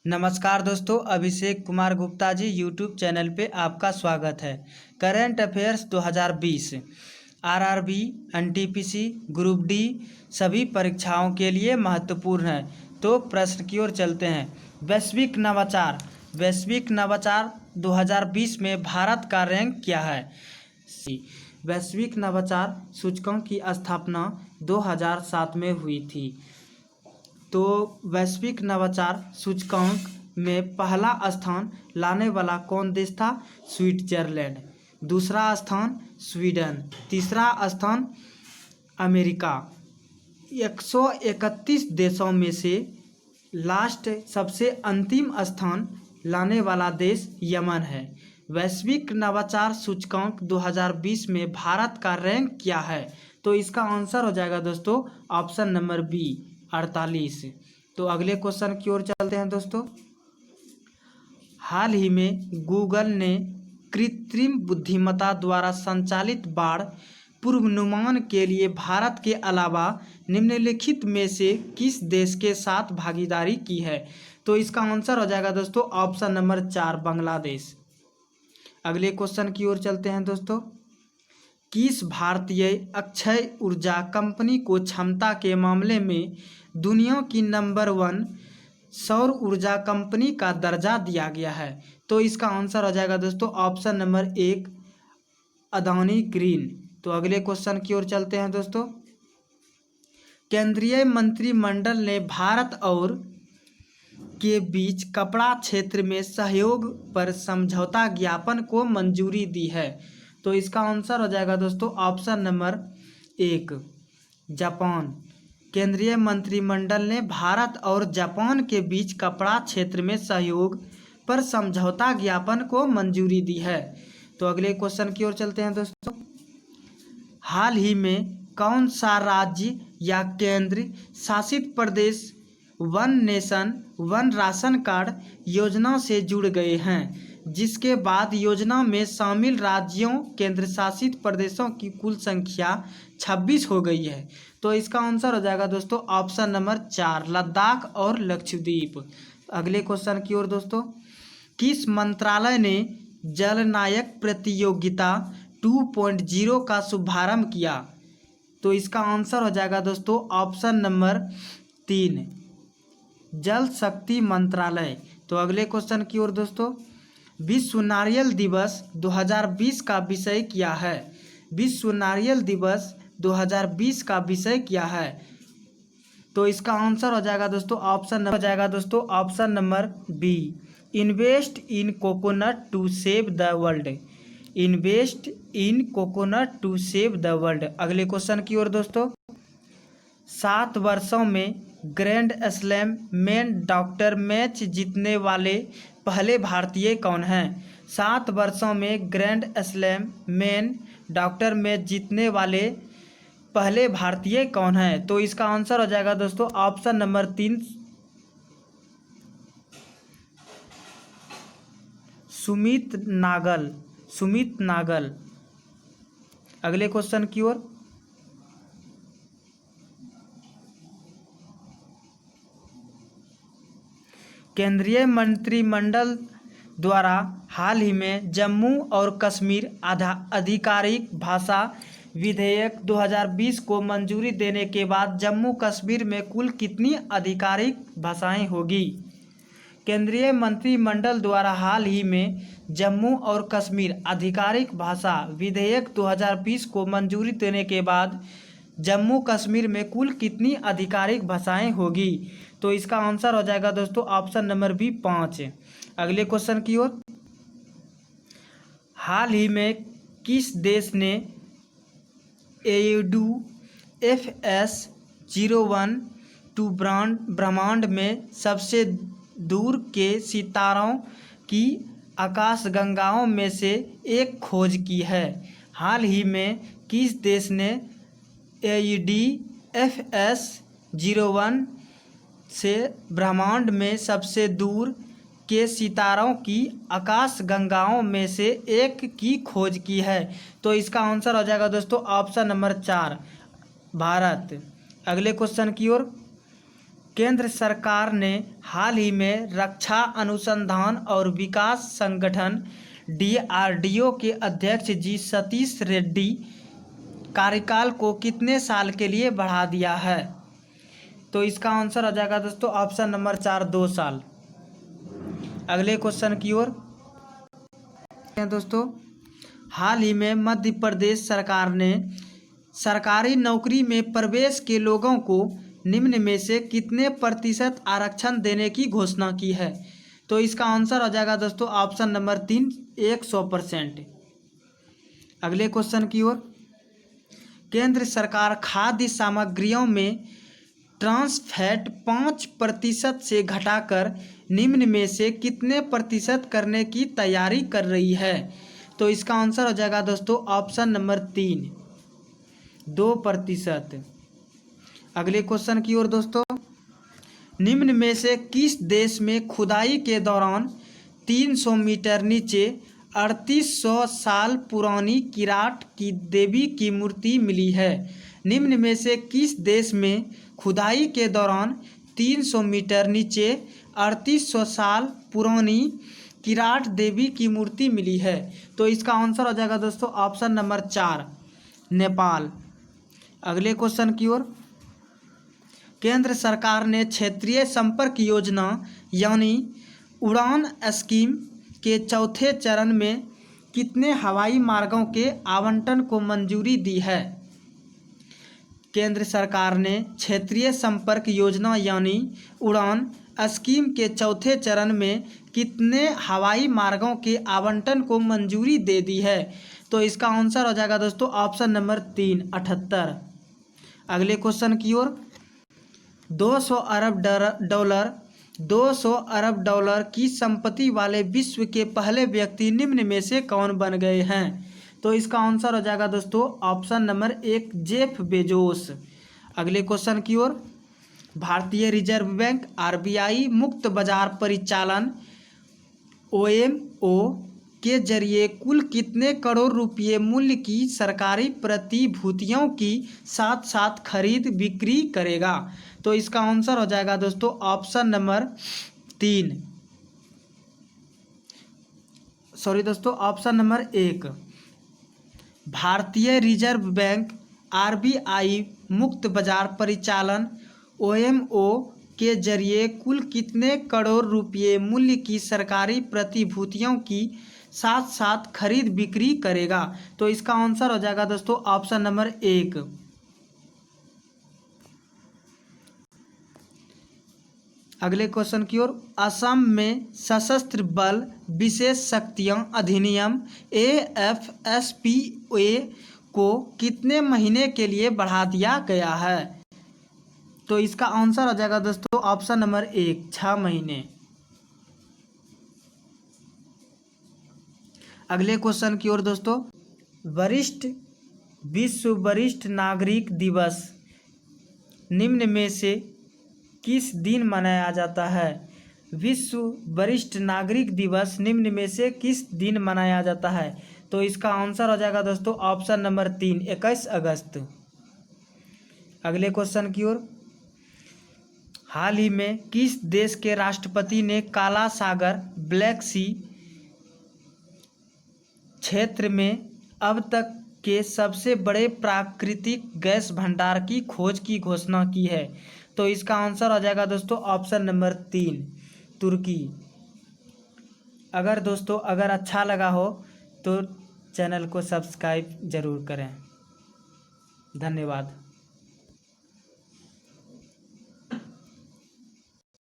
नमस्कार दोस्तों, Abhishek Kumar Gupta ji YouTube channel पे आपका स्वागत है। Current affairs 2020 RRB, NTPC, group D सभी परीक्षाओं के लिए महत्वपूर्ण है। तो प्रश्न की ओर चलते हैं। वैश्विक नवाचार 2020 में भारत का रैंक क्या है? वैश्विक नवाचार सूचकांक की स्थापना 2007 में हुई थी। तो वैश्विक नवाचार सूचकांक में पहला स्थान लाने वाला कौन देश था? स्विट्जरलैंड। दूसरा स्थान स्वीडन। तीसरा स्थान अमेरिका। 131 देशों में से लास्ट सबसे अंतिम स्थान लाने वाला देश यमन है। वैश्विक नवाचार सूचकांक 2020 में भारत का रैंक क्या है? तो इसका आंसर हो जाएगा दोस्तों ऑप्शन नंबर बी 48। तो अगले क्वेश्चन की ओर चलते हैं दोस्तों। हाल ही में गूगल ने कृत्रिम बुद्धिमत्ता द्वारा संचालित बाढ़ पूर्वानुमान के लिए भारत के अलावा निम्नलिखित में से किस देश के साथ भागीदारी की है? तो इसका आंसर हो जाएगा दोस्तों ऑप्शन नंबर 4 बांग्लादेश। अगले क्वेश्चन की ओर चलते हैं दोस्तों। किस भारतीय अक्षय ऊर्जा कंपनी को क्षमता के मामले में दुनिया की नंबर 1 सौर ऊर्जा कंपनी का दर्जा दिया गया है? तो इसका आंसर हो जाएगा दोस्तों ऑप्शन नंबर 1 अदानी ग्रीन। तो अगले क्वेश्चन की ओर चलते हैं दोस्तों। केंद्रीय मंत्रिमंडल ने भारत और के बीच कपड़ा क्षेत्र में सहयोग पर समझौता ज्ञापन को मंजूरी दी है। तो इसका आंसर हो जाएगा दोस्तों ऑप्शन नंबर 1 जापान। केंद्रीय मंत्रिमंडल ने भारत और जापान के बीच कपड़ा क्षेत्र में सहयोग पर समझौता ज्ञापन को मंजूरी दी है। तो अगले क्वेश्चन की ओर चलते हैं दोस्तों। हाल ही में कौन सा राज्य या केंद्र शासित प्रदेश one nation one ration card योजना से जुड़ गए हैं, जिसके बाद योजना में शामिल राज्यों केंद्र शासित प्रदेशों की कुल संख्या 26 हो गई है? तो इसका आंसर हो जाएगा दोस्तों ऑप्शन नंबर 4 लद्दाख और लक्षद्वीप। अगले क्वेश्चन की ओर दोस्तों। किस मंत्रालय ने जलनायक प्रतियोगिता 2.0 का शुभारंभ किया? तो इसका आंसर हो जाएगा दोस्तों ऑप्शन नंबर 3 जल शक्ति मंत्रालय। तो अगले क्वेश्चन की ओर दोस्तों। विश्व नारियल दिवस 2020 का विषय क्या है? विश्व नारियल दिवस 2020 का विषय क्या है? तो इसका आंसर हो जाएगा दोस्तों option number b invest in coconut to save the world. Invest in coconut to save the world. अगले क्वेश्चन की ओर दोस्तों। 7 वर्षों में grand slam men doctor match जीतने वाले पहले भारतीय कौन हैं? 7 वर्षों में grand slam men doctor match जीतने वाले पहले भारतीय कौन हैं? तो इसका आंसर हो जाएगा दोस्तों ऑप्शन नंबर 3 सुमित नागल। अगले क्वेश्चन की ओर। केंद्रीय मंत्रिमंडल द्वारा हाल ही में जम्मू और कश्मीर आधिकारिक भाषा विधेयक 2020 को मंजूरी देने के बाद जम्मू कश्मीर में कुल कितनी आधिकारिक भाषाएं होगी? केंद्रीय मंत्रिमंडल द्वारा हाल ही में जम्मू और कश्मीर आधिकारिक भाषा विधेयक 2020 को मंजूरी देने के बाद जम्मू कश्मीर में कुल कितनी आधिकारिक भाषाएं होगी? तो इसका आंसर हो जाएगा दोस्तों ऑप्शन नंबर बी 5। अगले क्वेश्चन की ओर। हाल ही में किस देश ने एडू FS-01 ब्रह्मांड में सबसे दूर के सितारों की आकाशगंगाओं में से एक खोज की है? हाल ही में किस देश ने AED FS-01 से ब्रह्मांड में सबसे दूर के सितारों की आकाशगंगाओं में से एक की खोज की है? तो इसका आंसर हो जाएगा दोस्तों ऑप्शन नंबर 4 भारत। अगले क्वेश्चन की ओर। केंद्र सरकार ने हाल ही में रक्षा अनुसंधान और विकास संगठन DRDO के अध्यक्ष जी सतीश रेड्डी कार्यकाल को कितने साल के लिए बढ़ा दिया है? तो इसका आंसर आ जाएगा दोस्तों ऑप्शन नंबर 4, 2 साल। अगले क्वेश्चन की ओर दोस्तों, हाल ही में मध्य प्रदेश सरकार ने सरकारी नौकरी में प्रवेश के लोगों को निम्न में से कितने प्रतिशत आरक्षण देने की घोषणा की है? तो इसका आंसर आ जाएगा दोस्तों ऑप्शन नंबर 3, 100%। अगले क्वेश्चन की ओर, केंद्र सरकार खाद्य सामग्रियों में ट्रांस फैट 5% से घटाकर निम्न में से कितने प्रतिशत करने की तैयारी कर रही है? तो इसका आंसर हो जाएगा दोस्तों ऑप्शन नंबर 3, 2%। अगले क्वेश्चन की ओर दोस्तों, निम्न में से किस देश में खुदाई के दौरान 300 मीटर नीचे 3800 साल पुरानी किराट की देवी की मूर्ति मिली है? निम्न में से किस देश में खुदाई के दौरान 300 मीटर नीचे 3800 साल पुरानी किराट देवी की मूर्ति मिली है? तो इसका आंसर हो जाएगा दोस्तों ऑप्शन नंबर 4, नेपाल। अगले क्वेश्चन की ओर, केंद्र सरकार ने क्षेत्रीय संपर्क योजना यानी उड़ान स्कीम के चौथे चरण में कितने हवाई मार्गों के आवंटन को मंजूरी दी है? केंद्र सरकार ने क्षेत्रीय संपर्क योजना यानी उड़ान स्कीम के चौथे चरण में कितने हवाई मार्गों के आवंटन को मंजूरी दे दी है? तो इसका आंसर हो जाएगा दोस्तों ऑप्शन नंबर 3, 78। अगले क्वेश्चन की ओर, 200 अरब डॉलर की संपत्ति वाले विश्व के पहले व्यक्ति निम्न में से कौन बन गए हैं? तो इसका आंसर हो जाएगा दोस्तों ऑप्शन नंबर 1, जेफ बेजोस। अगले क्वेश्चन की ओर, भारतीय रिजर्व बैंक RBI मुक्त बाजार परिचालन OMO के जरिए कुल कितने करोड़ रुपये मूल्य की सरकारी प्रतिभूतियों की साथ साथ खरीद बिक्री करेगा? तो इसका आंसर हो जाएगा दोस्तों ऑप्शन नंबर 3, ऑप्शन नंबर 1। भारतीय रिजर्व बैंक RBI मुक्त बाजार परिचालन OMO के जरिए कुल कितने करोड़ रुपये मूल्य की सरकारी प्रतिभूतियों की साथ साथ खरीद बिक्री करेगा? तो इसका आंसर हो जाएगा दोस्तों ऑप्शन नंबर 1। अगले क्वेश्चन की ओर, असम में सशस्त्र बल विशेष शक्तियां अधिनियम AFSPA को कितने महीने के लिए बढ़ा दिया गया है? तो इसका आंसर आ जाएगा दोस्तों ऑप्शन नंबर 1, 6 महीने। अगले क्वेश्चन की ओर दोस्तों, विश्व वरिष्ठ नागरिक दिवस निम्न में से किस दिन मनाया जाता है? विश्व वरिष्ठ नागरिक दिवस निम्न में से किस दिन मनाया जाता है? तो इसका आंसर हो जाएगा दोस्तों ऑप्शन नंबर 3, 21 अगस्त। अगले क्वेश्चन की ओर, हाल ही में किस देश के राष्ट्रपति ने काला सागर ब्लैक सी क्षेत्र में अब तक के सबसे बड़े प्राकृतिक गैस भंडार की खोज की घोषणा की है? तो इसका आंसर आ जाएगा दोस्तों ऑप्शन नंबर 3, तुर्की। अगर अच्छा लगा हो तो चैनल को सब्सक्राइब ज़रूर करें। धन्यवाद।